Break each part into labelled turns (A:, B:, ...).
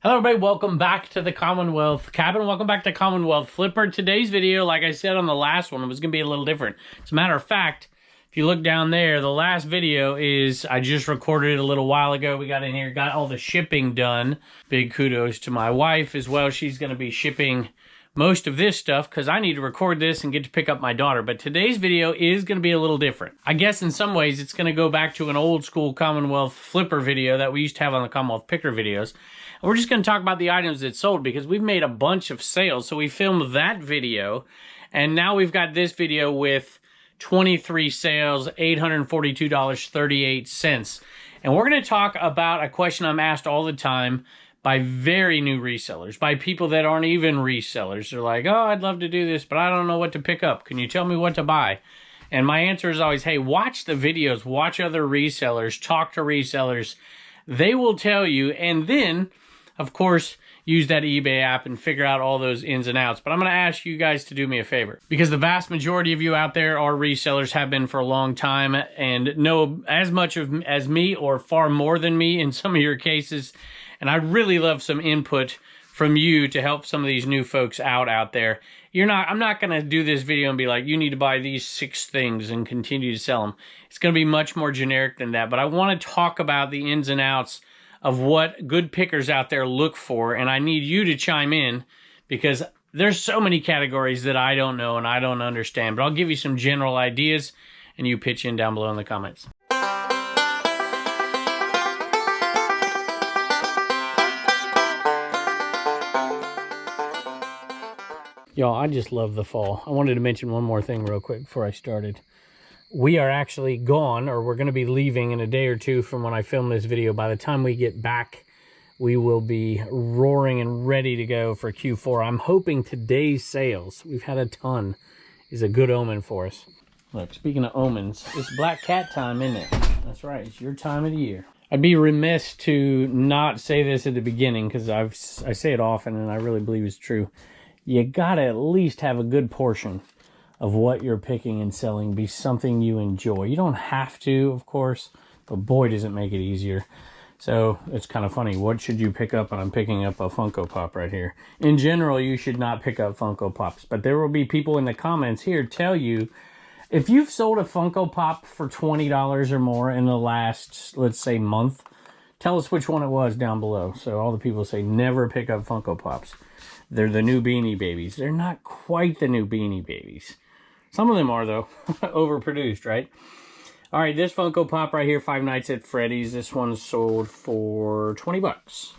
A: Hello everybody, welcome back to the Commonwealth cabin. Welcome back to Commonwealth Flipper. Today's video, like I said on the last one, was going to be a little different. As a matter of fact, if you look down there, the last video is, I just recorded it a little while ago. We got in here, got all the shipping done. Big kudos to my wife as well. She's going to be shipping most of this stuff because I need to record this and get to pick up my daughter. But today's video is going to be a little different. I guess in some ways it's going to go back to an old school Commonwealth Flipper video that we used to have on the Commonwealth Picker videos. And we're just going to talk about the items that sold because we've made a bunch of sales. So we filmed that video and now we've got this video with 23 sales, $842.38. And we're going to talk about a question I'm asked all the time by very new resellers, by people that aren't even resellers. They're like, oh, I'd love to do this, but I don't know what to pick up. Can you tell me what to buy? And my answer is always, hey, watch the videos, watch other resellers, talk to resellers. They will tell you, and then, of course, use that eBay app and figure out all those ins and outs. But I'm going to ask you guys to do me a favor, because the vast majority of you out there are resellers, have been for a long time, and know as much as me or far more than me in some of your cases. And I'd really love some input from you to help some of these new folks out there. I'm not going to do this video and be like, you need to buy these 6 things and continue to sell them. It's going to be much more generic than that. But I want to talk about the ins and outs of what good pickers out there look for. And I need you to chime in because there's so many categories that I don't know and I don't understand. But I'll give you some general ideas and you pitch in down below in the comments. Y'all, I just love the fall. I wanted to mention one more thing real quick before I started. We are actually gone, or we're going to be leaving in a day or two from when I film this video. By the time we get back, we will be roaring and ready to go for Q4. I'm hoping today's sales, we've had a ton, is a good omen for us. Look, speaking of omens, it's black cat time, isn't it? That's right, it's your time of the year. I'd be remiss to not say this at the beginning, because I say it often and I really believe it's true. You gotta at least have a good portion of what you're picking and selling be something you enjoy. You don't have to, of course, but boy, does it make it easier. So it's kind of funny. What should you pick up? And I'm picking up a Funko Pop right here. In general, you should not pick up Funko Pops, but there will be people in the comments here tell you, if you've sold a Funko Pop for $20 or more in the last, let's say, month, tell us which one it was down below. So all the people say never pick up Funko Pops. They're the new Beanie Babies. They're not quite the new Beanie Babies. Some of them are, though. Overproduced, right? All right, this Funko Pop right here, Five Nights at Freddy's. This one sold for 20 bucks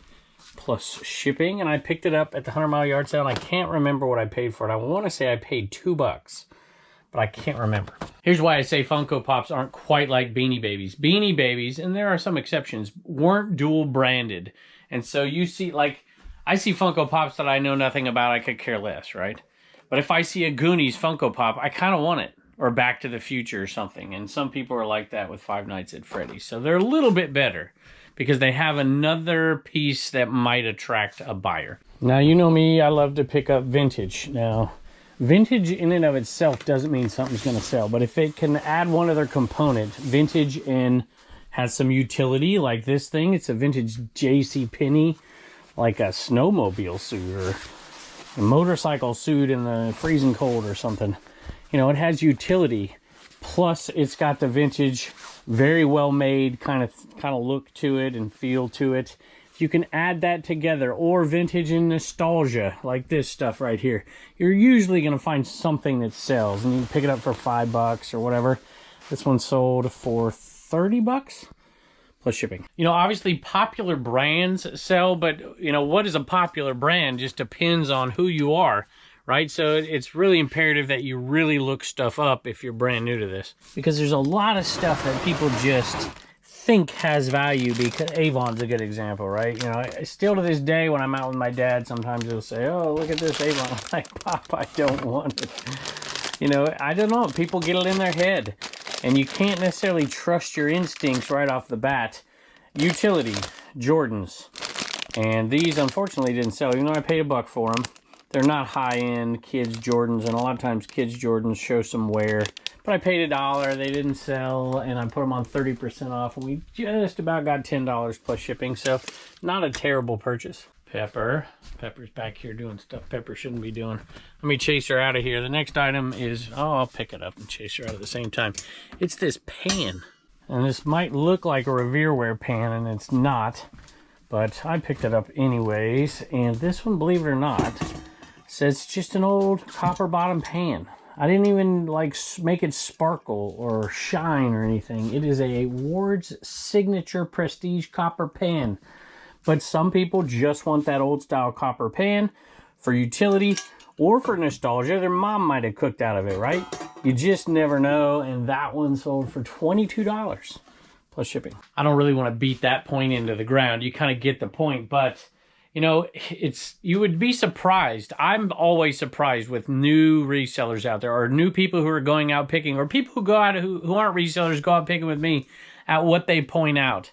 A: plus shipping, and I picked it up at the 100 Mile Yard Sale, and I can't remember what I paid for it. I want to say I paid $2, but I can't remember. Here's why I say Funko Pops aren't quite like Beanie Babies. Beanie Babies, and there are some exceptions, weren't dual branded. And so you see, like, I see Funko Pops that I know nothing about, I could care less, right? But if I see a Goonies Funko Pop, I kind of want it. Or Back to the Future or something. And some people are like that with Five Nights at Freddy's. So they're a little bit better because they have another piece that might attract a buyer. Now, you know me, I love to pick up vintage. Now, vintage in and of itself doesn't mean something's going to sell. But if it can add one other component, vintage and has some utility like this thing. It's a vintage JCPenney, like a snowmobile suit or a motorcycle suit in the freezing cold or something. You know, it has utility. Plus, it's got the vintage, very well made kind of look to it and feel to it. If you can add that together, or vintage and nostalgia, like this stuff right here, you're usually going to find something that sells. And you can pick it up for $5 or whatever. This one sold for 30 bucks. Plus shipping. You know, obviously popular brands sell, but you know, what is a popular brand just depends on who you are, right? So it's really imperative that you really look stuff up if you're brand new to this, because there's a lot of stuff that people just think has value. Because Avon's a good example, right? You know, still to this day when I'm out with my dad, sometimes he'll say, oh, look at this Avon. I'm like, Pop, I don't want it. You know, I don't know. People get it in their head. And you can't necessarily trust your instincts right off the bat. Utility, Jordans. And these, unfortunately, didn't sell. Even though I paid $1 for them. They're not high-end kids' Jordans. And a lot of times kids' Jordans show some wear. But I paid $1. They didn't sell. And I put them on 30% off. And we just about got $10 plus shipping. So, not a terrible purchase. Pepper. Pepper's back here doing stuff Pepper shouldn't be doing. Let me chase her out of here. The next item is, oh, I'll pick it up and chase her out at the same time. It's this pan. And this might look like a Revereware pan, and it's not. But I picked it up anyways. And this one, believe it or not, says it's just an old copper bottom pan. I didn't even like make it sparkle or shine or anything. It is a Ward's Signature Prestige copper pan. But some people just want that old style copper pan for utility or for nostalgia. Their mom might have cooked out of it, right? You just never know. And that one sold for $22 plus shipping. I don't really want to beat that point into the ground. You kind of get the point, but you know, you would be surprised. I'm always surprised with new resellers out there, or new people who are going out picking, or people who go out who aren't resellers go out picking with me, at what they point out.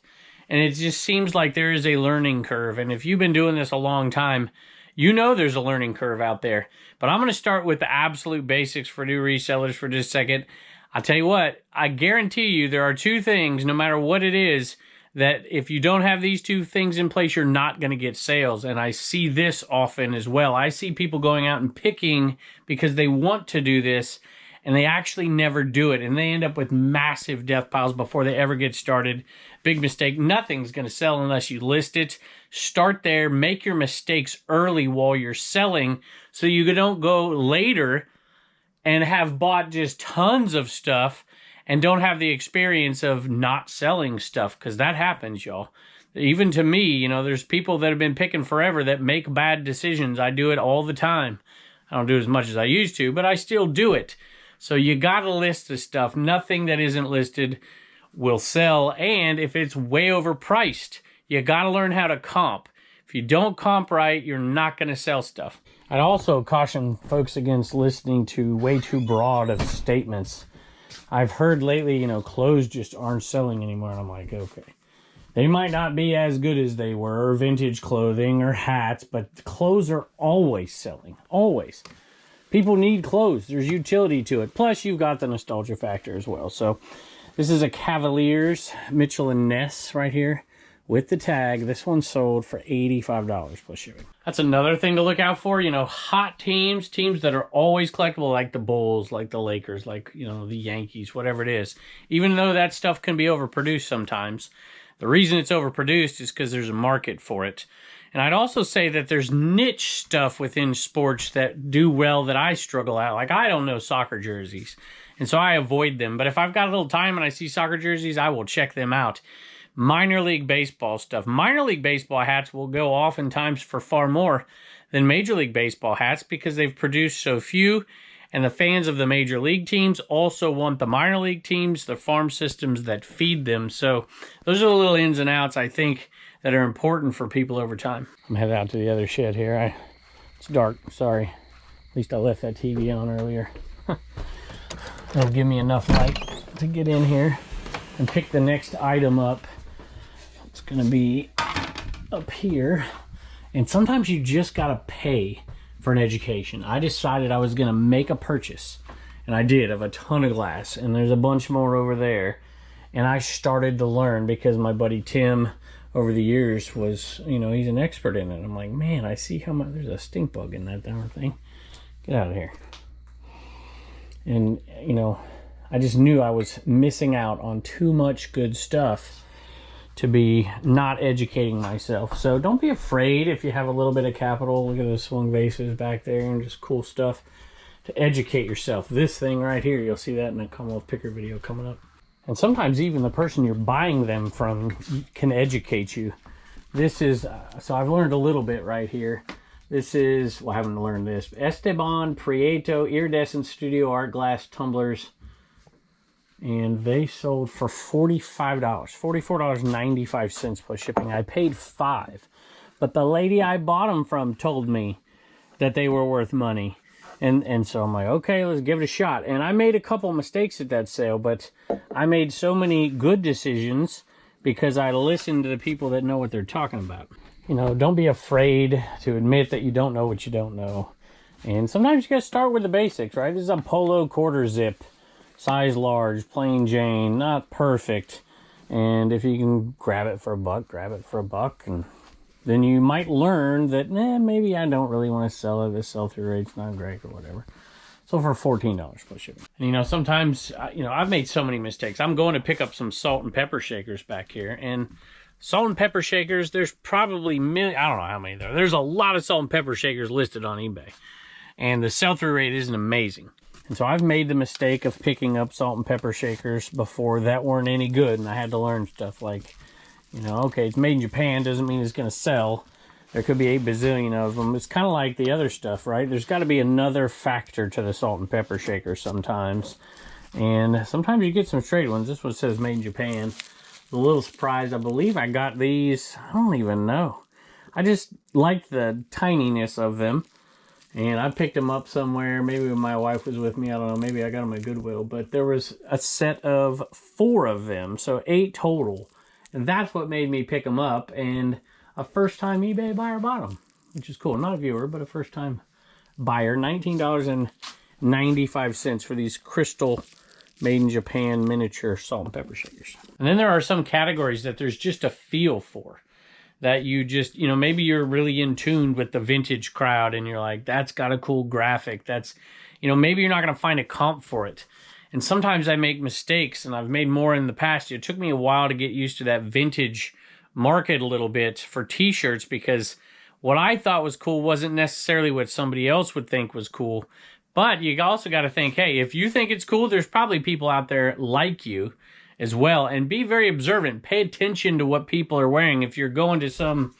A: And it just seems like there is a learning curve. And if you've been doing this a long time, you know there's a learning curve out there. But I'm going to start with the absolute basics for new resellers for just a second. I'll tell you what, I guarantee you there are two things, no matter what it is, that if you don't have these two things in place, you're not going to get sales. And I see this often as well. I see people going out and picking because they want to do this, and they actually never do it. And they end up with massive death piles before they ever get started. Big mistake. Nothing's going to sell unless you list it. Start there. Make your mistakes early while you're selling so you don't go later and have bought just tons of stuff and don't have the experience of not selling stuff, because that happens, y'all. Even to me, you know, there's people that have been picking forever that make bad decisions. I do it all the time. I don't do it as much as I used to, but I still do it. So you got to list the stuff. Nothing that isn't listed will sell. And if it's way overpriced, you got to learn how to comp. If you don't comp right, you're not going to sell stuff. I'd also caution folks against listening to way too broad of statements. I've heard lately, you know, clothes just aren't selling anymore. And I'm like, okay. They might not be as good as they were, vintage clothing or hats, but clothes are always selling. Always. People need clothes. There's utility to it. Plus, you've got the nostalgia factor as well. So, this is a Cavaliers Mitchell & Ness right here with the tag. This one sold for $85 plus shipping. That's another thing to look out for. You know, hot teams that are always collectible, like the Bulls, like the Lakers, like, you know, the Yankees, whatever it is. Even though that stuff can be overproduced sometimes, the reason it's overproduced is because there's a market for it. And I'd also say that there's niche stuff within sports that do well that I struggle at. Like, I don't know soccer jerseys, and so I avoid them. But if I've got a little time and I see soccer jerseys, I will check them out. Minor league baseball stuff. Minor league baseball hats will go oftentimes for far more than Major League Baseball hats because they've produced so few. And the fans of the major league teams also want the minor league teams, the farm systems that feed them. So those are the little ins and outs, I think, that are important for people over time. I'm headed out to the other shed here. It's dark, sorry. At least I left that TV on earlier. It'll give me enough light to get in here and pick the next item up. It's gonna be up here. And sometimes you just gotta pay for an education. I decided I was gonna make a purchase, and I did, of a ton of glass, and there's a bunch more over there. And I started to learn because my buddy Tim over the years was, you know, he's an expert in it. I'm like, man, I see how much, there's a stink bug in that darn thing. Get out of here. And, you know, I just knew I was missing out on too much good stuff to be not educating myself. So don't be afraid if you have a little bit of capital. Look at those swung vases back there and just cool stuff to educate yourself. This thing right here, you'll see that in a Commonwealth picker video coming up. And sometimes even the person you're buying them from can educate you. This is, so I've learned a little bit right here. This is, well, I haven't learned this. Esteban Prieto Iridescent Studio Art Glass Tumblers. And they sold for $45, $44.95 plus shipping. I paid $5. But the lady I bought them from told me that they were worth money. And so I'm like, okay, let's give it a shot. And I made a couple mistakes at that sale, but I made so many good decisions because I listened to the people that know what they're talking about. You know, don't be afraid to admit that you don't know what you don't know. And sometimes you gotta start with the basics, right? This is a polo quarter zip, size large, plain Jane, not perfect. And if you can grab it for $1, grab it for $1. And then you might learn that, maybe I don't really want to sell it. The sell-through rate's not great or whatever. So for $14 plus shipping. And you know, sometimes, you know, I've made so many mistakes. I'm going to pick up some salt and pepper shakers back here, and salt and pepper shakers, there's probably, I don't know how many there are. There's a lot of salt and pepper shakers listed on eBay. And the sell-through rate isn't amazing. And so I've made the mistake of picking up salt and pepper shakers before that weren't any good, and I had to learn stuff like, you know, okay, it's made in Japan, doesn't mean it's going to sell. There could be 8 bazillion of them. It's kind of like the other stuff, right? There's got to be another factor to the salt and pepper shaker sometimes. And sometimes you get some straight ones. This one says made in Japan. I'm a little surprised. I believe I got these, I don't even know. I just liked the tininess of them. And I picked them up somewhere. Maybe when my wife was with me. I don't know. Maybe I got them at Goodwill. But there was a set of 4 of them. So 8 total. And that's what made me pick them up. And a first-time eBay buyer bought them, which is cool. Not a viewer, but a first-time buyer. $19.95 for these crystal made in Japan miniature salt and pepper shakers. And then there are some categories that there's just a feel for. That you just, you know, maybe you're really in tune with the vintage crowd and you're like, that's got a cool graphic. That's, you know, maybe you're not going to find a comp for it. And sometimes I make mistakes, and I've made more in the past. It took me a while to get used to that vintage market a little bit for t-shirts, because what I thought was cool wasn't necessarily what somebody else would think was cool. But you also got to think, hey, if you think it's cool, there's probably people out there like you as well. And be very observant. Pay attention to what people are wearing. If you're going to some,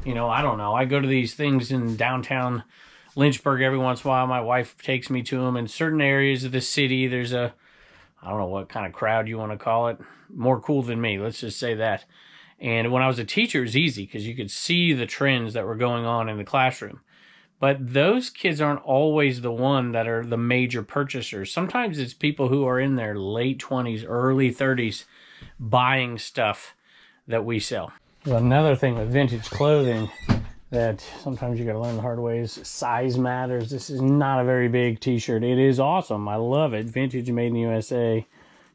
A: you know, I don't know. I go to these things in downtown Lynchburg every once in a while. My wife takes me to them. In certain areas of the city, there's a, I don't know what kind of crowd you want to call it. More cool than me. Let's just say that. And when I was a teacher, it was easy because you could see the trends that were going on in the classroom. But those kids aren't always the one that are the major purchasers. Sometimes it's people who are in their late 20s, early 30s buying stuff that we sell. Well, another thing with vintage clothing that sometimes you got to learn the hard way is size matters. This is not a very big t-shirt. It is awesome. I love it. Vintage, made in the USA.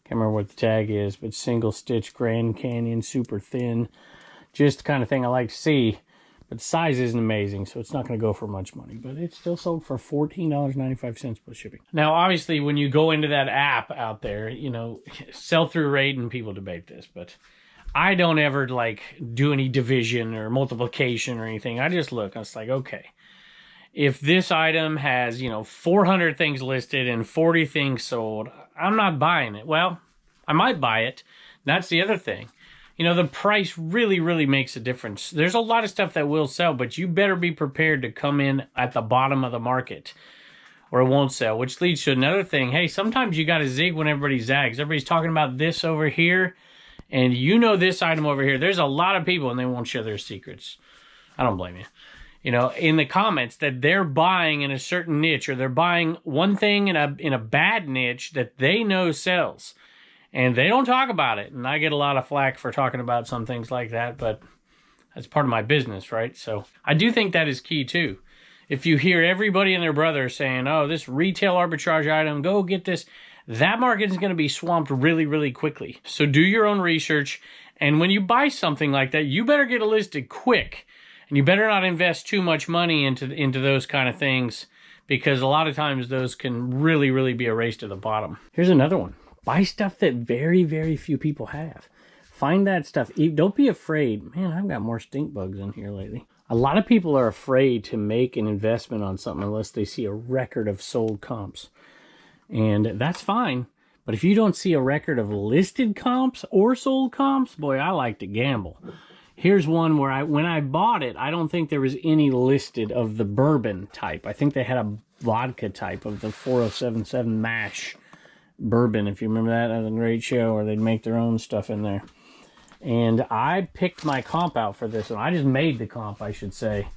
A: Can't remember what the tag is, but single stitch Grand Canyon, super thin. Just the kind of thing I like to see. But the size isn't amazing, so it's not going to go for much money. But it's still sold for $14.95 plus shipping. Now, obviously, when you go into that app out there, you know, sell-through rate, and people debate this, but I don't ever, like, do any division or multiplication or anything. I just look. I was like, okay, if this item has, you know, 400 things listed and 40 things sold, I'm not buying it. Well, I might buy it. That's the other thing. You know, the price really, really makes a difference. There's a lot of stuff that will sell, but you better be prepared to come in at the bottom of the market or it won't sell, which leads to another thing. Hey, sometimes you got to zig when everybody zags. Everybody's talking about this over here, and you know this item over here. There's a lot of people, and they won't share their secrets. I don't blame you. You know, in the comments that they're buying in a certain niche, or they're buying one thing in a bad niche that they know sells. And they don't talk about it. And I get a lot of flack for talking about some things like that, but that's part of my business, right? So I do think that is key too. If you hear everybody and their brother saying, oh, this retail arbitrage item, go get this, that market is going to be swamped really, really quickly. So do your own research. And when you buy something like that, you better get it listed quick. And you better not invest too much money into those kind of things, because a lot of times those can really, really be a race to the bottom. Here's another one. Buy stuff that very, very few people have. Find that stuff. Don't be afraid. Man, I've got more stink bugs in here lately. A lot of people are afraid to make an investment on something unless they see a record of sold comps. And that's fine. But if you don't see a record of listed comps or sold comps, boy, I like to gamble. Here's one where when I bought it, I don't think there was any listed of the bourbon type. I think they had a vodka type of the 4077 MASH bourbon, if you remember that. That was a great show where they'd make their own stuff in there. And I picked my comp out for this one. I just made the comp, I should say.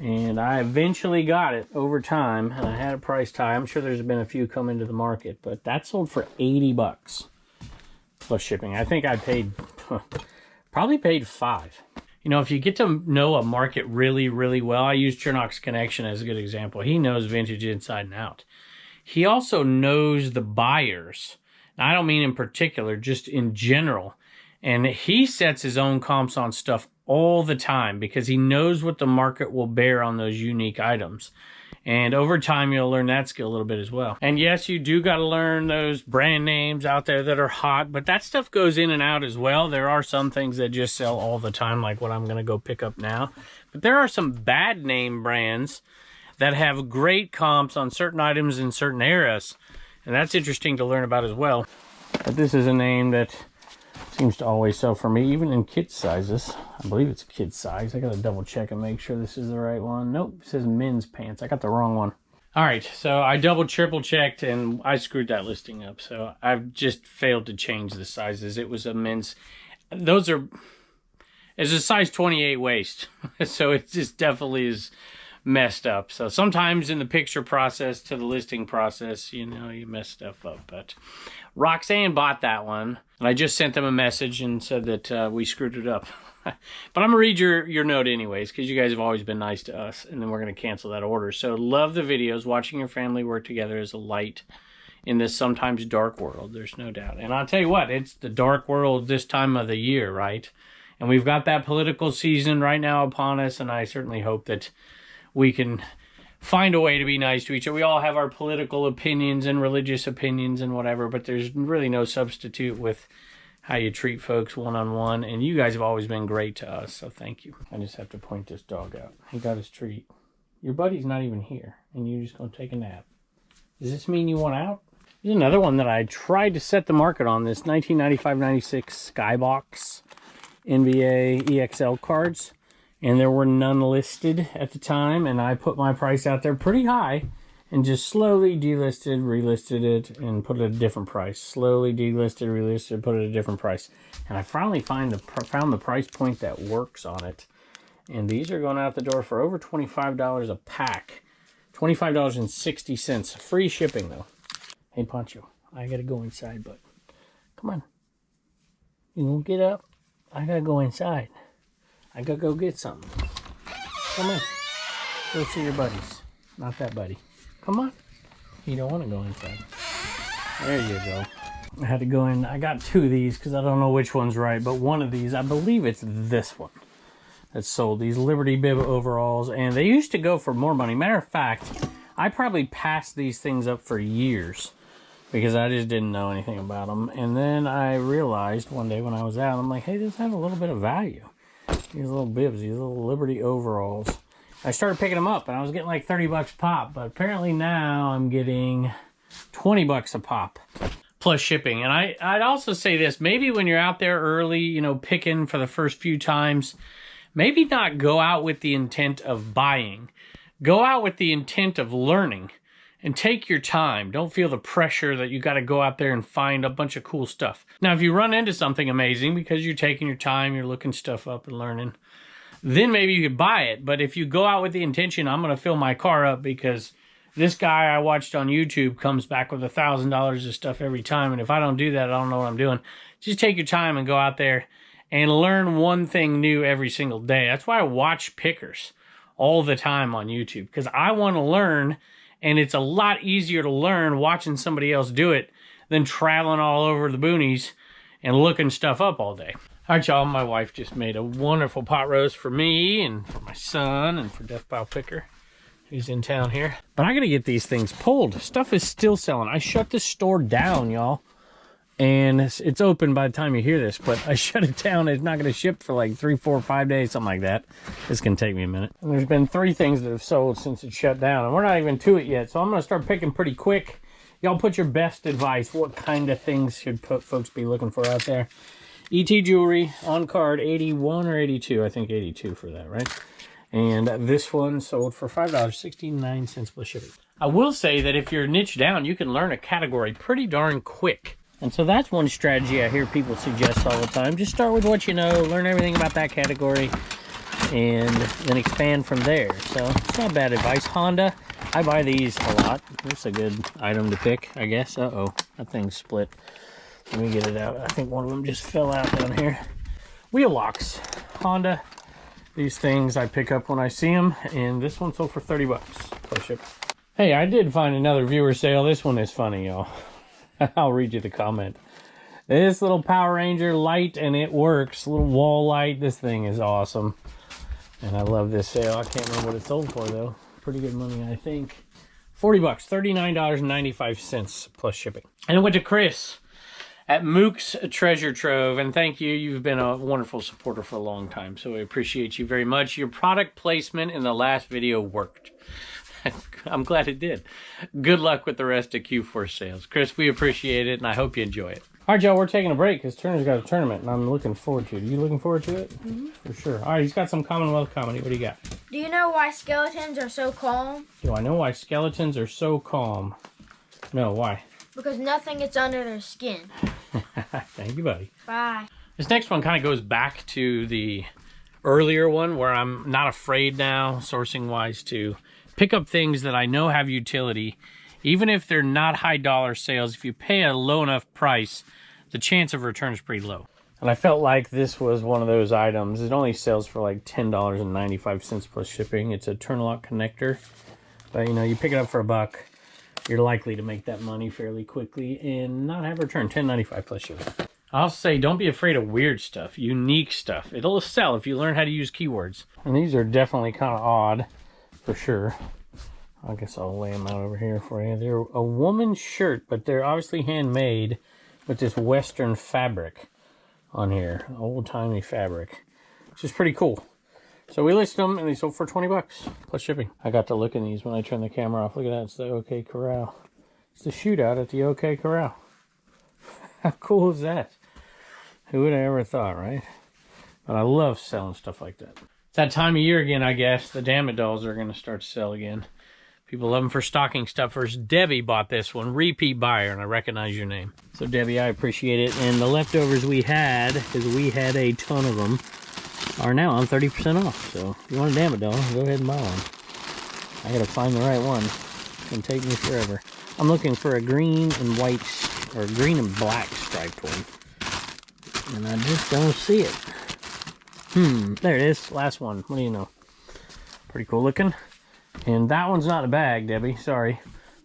A: And I eventually got it over time, and I had a price tag. I'm sure there's been a few come into the market, but that sold for $80 plus shipping. I think I paid, probably paid $5. You know, if you get to know a market really, really well, I use Chernock's Connection as a good example. He knows vintage inside and out. He also knows the buyers. Now, I don't mean in particular, just in general. And he sets his own comps on stuff all the time because he knows what the market will bear on those unique items. And over time, you'll learn that skill a little bit as well. And yes, you do got to learn those brand names out there that are hot, but that stuff goes in and out as well. There are some things that just sell all the time, like what I'm going to go pick up now. But there are some bad name brands that have great comps on certain items in certain eras. And that's interesting to learn about as well. But this is a name that seems to always sell for me, even in kid sizes. I believe it's a kid size. I gotta double check and make sure this is the right one. Nope, it says men's pants. I got the wrong one. All right, so I triple checked and I screwed that listing up. So I've just failed to change the sizes. It was a men's. It's a size 28 waist. So it just definitely is messed up. So sometimes in the picture process to the listing process, you know, you mess stuff up. But Roxanne bought that one, and I just sent them a message and said that we screwed it up. But I'm gonna read your note anyways, because you guys have always been nice to us, and then we're gonna cancel that order. So love the videos. Watching your family work together is a light in this sometimes dark world. There's no doubt. And I'll tell you what, it's the dark world this time of the year, right? And we've got that political season right now upon us, and I certainly hope that we can find a way to be nice to each other. We all have our political opinions and religious opinions and whatever, but there's really no substitute with how you treat folks one-on-one. And you guys have always been great to us, so thank you. I just have to point this dog out. He got his treat. Your buddy's not even here, and you're just going to take a nap. Does this mean you want out? Here's another one that I tried to set the market on, this 1995-96 Skybox NBA EXL cards. And there were none listed at the time, and I put my price out there pretty high and just slowly delisted, relisted it, and put it at a different price. Slowly delisted, relisted, put it at a different price. And I finally found the price point that works on it. And these are going out the door for over $25 a pack. $25.60. Free shipping, though. Hey, Poncho, I got to go inside, but come on. You won't get up? I got to go inside. I gotta go get something. Come on. Go see your buddies. Not that buddy. Come on. You don't want to go inside. There you go. I had to go in. I got two of these because I don't know which one's right, but one of these, I believe it's this one that's sold. These Liberty Bib overalls, and they used to go for more money. Matter of fact, I probably passed these things up for years because I just didn't know anything about them. And then I realized one day when I was out, I'm like, hey, this has a little bit of value. These little bibs, these little Liberty overalls. I started picking them up, and I was getting like 30 bucks a pop, but apparently now I'm getting 20 bucks a pop plus shipping. And I'd also say this, maybe when you're out there early, you know, picking for the first few times, maybe not go out with the intent of buying. Go out with the intent of learning. And take your time. Don't feel the pressure that you got to go out there and find a bunch of cool stuff. Now, if you run into something amazing because you're taking your time, you're looking stuff up and learning, then maybe you could buy it. But if you go out with the intention, I'm going to fill my car up because this guy I watched on YouTube comes back with $1,000 of stuff every time. And if I don't do that, I don't know what I'm doing. Just take your time and go out there and learn one thing new every single day. That's why I watch pickers all the time on YouTube, because I want to learn. And it's a lot easier to learn watching somebody else do it than traveling all over the boonies and looking stuff up all day. All right, y'all, my wife just made a wonderful pot roast for me and for my son and for Death Bow Picker, who's in town here. But I got to get these things pulled. Stuff is still selling. I shut this store down, y'all. And it's open by the time you hear this, but I shut it down. It's not going to ship for like 3, 4, 5 days, something like that. This can take me a minute. And there's been 3 things that have sold since it shut down, and we're not even to it yet. So I'm going to start picking pretty quick. Y'all put your best advice. What kind of things should folks be looking for out there? ET Jewelry on card, 81 or 82. I think 82 for that, right? And this one sold for $5.69 plus shipping. I will say that if you're niche down, you can learn a category pretty darn quick. And so that's one strategy I hear people suggest all the time. Just start with what you know, learn everything about that category, and then expand from there. So it's not bad advice. Honda, I buy these a lot. It's a good item to pick, I guess. Uh-oh, that thing's split. Let me get it out. I think one of them just fell out down here. Wheel locks. Honda. These things I pick up when I see them, and this one sold for 30 bucks plus ship. Hey, I did find another viewer sale. This one is funny, y'all. I'll read you the comment. This little Power Ranger light, and it works. Little wall light. This thing is awesome. And I love this sale. I can't remember what it sold for, though. Pretty good money, I think. 40 bucks, $39.95 plus shipping. And it went to Chris at Mook's Treasure Trove. And thank you. You've been a wonderful supporter for a long time. So I appreciate you very much. Your product placement in the last video worked. I'm glad it did. Good luck with the rest of Q4 sales. Chris, we appreciate it, and I hope you enjoy it. All right, y'all, we're taking a break because Turner's got a tournament, and I'm looking forward to it. Are you looking forward to it? Mm-hmm. For sure. All right, he's got some Commonwealth comedy. What do you got?
B: Do you know why skeletons are so calm?
A: Do I know why skeletons are so calm? No, why?
B: Because nothing gets under their skin.
A: Thank you, buddy.
B: Bye.
A: This next one kind of goes back to the earlier one where I'm not afraid now, sourcing-wise, to pick up things that I know have utility. Even if they're not high dollar sales, if you pay a low enough price, the chance of return is pretty low. And I felt like this was one of those items. It only sells for like $10.95 plus shipping. It's a turn lock connector. But you know, you pick it up for $1, you're likely to make that money fairly quickly and not have a return. $10.95 plus shipping. I'll say don't be afraid of weird stuff, unique stuff. It'll sell if you learn how to use keywords. And these are definitely kind of odd, for sure. I guess I'll lay them out over here for you. They're a woman's shirt, but they're obviously handmade with this Western fabric on here. Old-timey fabric, which is pretty cool. So we listed them, and they sold for 20 bucks plus shipping. I got to look in these when I turned the camera off. Look at that. It's the OK Corral. It's the shootout at the OK Corral. How cool is that? Who would have ever thought, right? But I love selling stuff like that. It's that time of year again, I guess. The Damond Dolls are going to start to sell again. People love them for stocking stuffers. Debbie bought this one. Repeat buyer, and I recognize your name. So, Debbie, I appreciate it. And the leftovers we had, because we had a ton of them, are now on 30% off. So, if you want a Damond Doll, go ahead and buy one. I got to find the right one. It's going to take me forever. I'm looking for a green and white, or green and black striped one. And I just don't see it. There it is. Last one. What do you know? Pretty cool looking. And that one's not a bag, Debbie, sorry.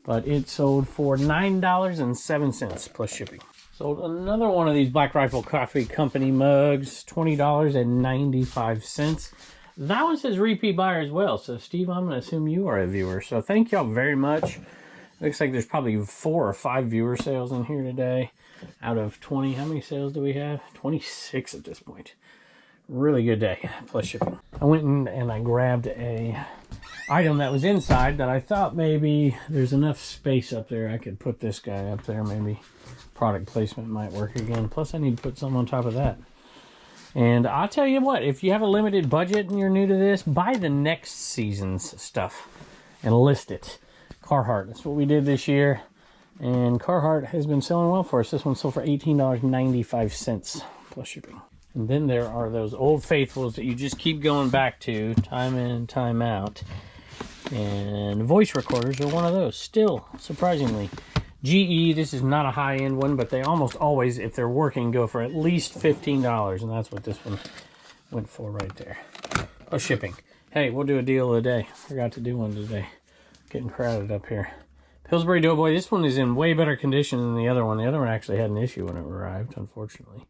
A: But it sold for $9.07 plus shipping. Sold another one of these Black Rifle Coffee Company mugs, $20.95. That one says repeat buyer as well. So, Steve, I'm going to assume you are a viewer. So, thank y'all very much. Looks like there's probably 4 or 5 viewer sales in here today. Out of 20, how many sales do we have? 26 at this point. Really good day, plus shipping. I went in and I grabbed a item that was inside that I thought maybe there's enough space up there I could put this guy up there. Maybe product placement might work again. Plus I need to put something on top of that. And I'll tell you what, if you have a limited budget and you're new to this, buy the next season's stuff and list it. Carhartt, that's what we did this year. And Carhartt has been selling well for us. This one sold for $18.95 plus shipping. And then there are those old faithfuls that you just keep going back to time in and time out. And voice recorders are one of those. Still, surprisingly. GE, this is not a high-end one, but they almost always, if they're working, go for at least $15. And that's what this one went for right there. Plus shipping. Hey, we'll do a deal of the day. Forgot to do one today. Getting crowded up here. Pillsbury Doughboy. This one is in way better condition than the other one. The other one actually had an issue when it arrived, unfortunately.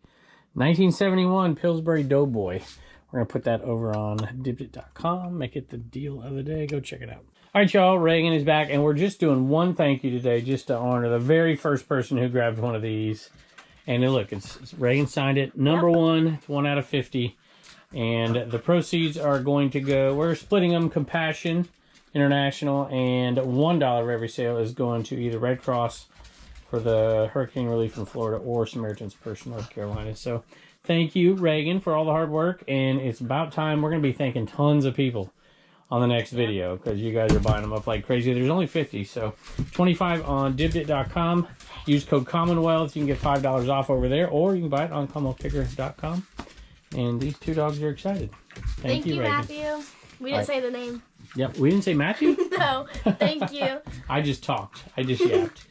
A: 1971 Pillsbury Doughboy. We're going to put that over on dipit.com. Make it the deal of the day. Go check it out. All right, y'all. Reagan is back, and we're just doing one thank you today just to honor the very first person who grabbed one of these. And look, it's Reagan signed it. Number one. It's 1 out of 50. And the proceeds are going to go, we're splitting them, Compassion International, and $1 of every sale is going to either Red Cross for the hurricane relief in Florida or Samaritan's Purse, North Carolina. So thank you, Reagan, for all the hard work. And it's about time. We're going to be thanking tons of people on the next video because you guys are buying them up like crazy. There's only 50, so 25 on dibdit.com. Use code Commonwealth. You can get $5 off over there, or you can buy it on commonwealthpicker.com. And these two dogs are excited. Thank you, Reagan.
B: Matthew. We didn't say the name.
A: Yep, we didn't say Matthew?
B: No, thank you.
A: I just talked. I just yapped.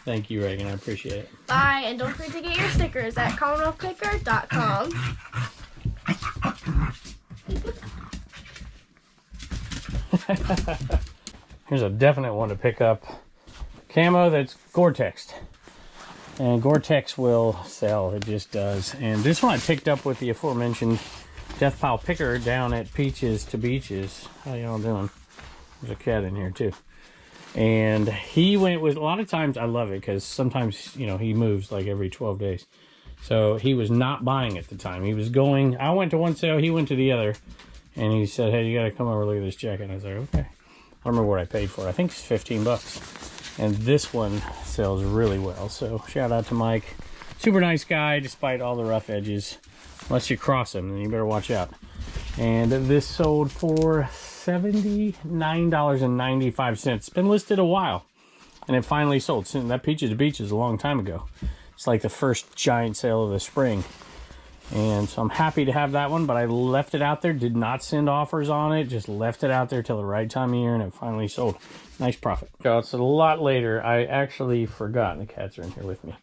A: Thank you, Reagan. I appreciate it.
B: Bye, and don't forget to get your stickers at commonwealthpicker.com.
A: Here's a definite one to pick up. Camo that's Gore-Tex. And Gore-Tex will sell. It just does. And this one I picked up with the aforementioned Death Pile Picker down at Peaches to Beaches. How y'all doing? There's a cat in here too. And he went with, a lot of times I love it because sometimes, you know, he moves like every 12 days. So he was not buying at the time. He was going, I went to one sale, he went to the other. And he said, hey, you got to come over, look at this jacket. And I was like, okay. I don't remember what I paid for it. I think it's 15 bucks. And this one sells really well. So shout out to Mike. Super nice guy, despite all the rough edges. Unless you cross him, then you better watch out. And this sold for $79.95. It's been listed a while. And it finally sold. That Peaches to Beach is a long time ago. It's like the first giant sale of the spring. And so I'm happy to have that one, but I left it out there, did not send offers on it, just left it out there till the right time of year, and it finally sold. Nice profit. So it's a lot later. I actually forgot, the cats are in here with me.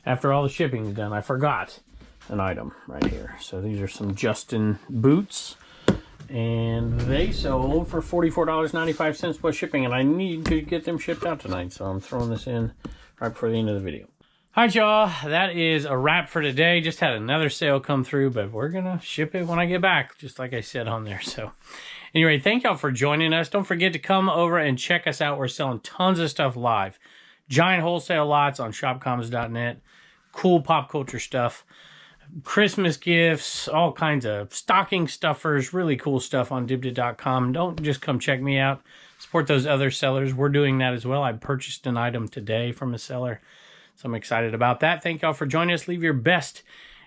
A: After all the shipping is done, I forgot an item right here. So these are some Justin boots, and they sold for $44.95 plus shipping, and I need to get them shipped out tonight, so I'm throwing this in right before the end of the video. All right, y'all, that is a wrap for today. Just had another sale come through, but we're going to ship it when I get back, just like I said on there. So anyway, thank y'all for joining us. Don't forget to come over and check us out. We're selling tons of stuff live. Giant wholesale lots on shopcommons.net. Cool pop culture stuff. Christmas gifts, all kinds of stocking stuffers, really cool stuff on dibdit.com. Don't just come check me out. Support those other sellers. We're doing that as well. I purchased an item today from a seller. So I'm excited about that. Thank y'all for joining us. Leave your best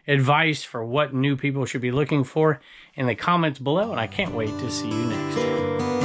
A: advice for what new people should be looking for in the comments below, and I can't wait to see you next.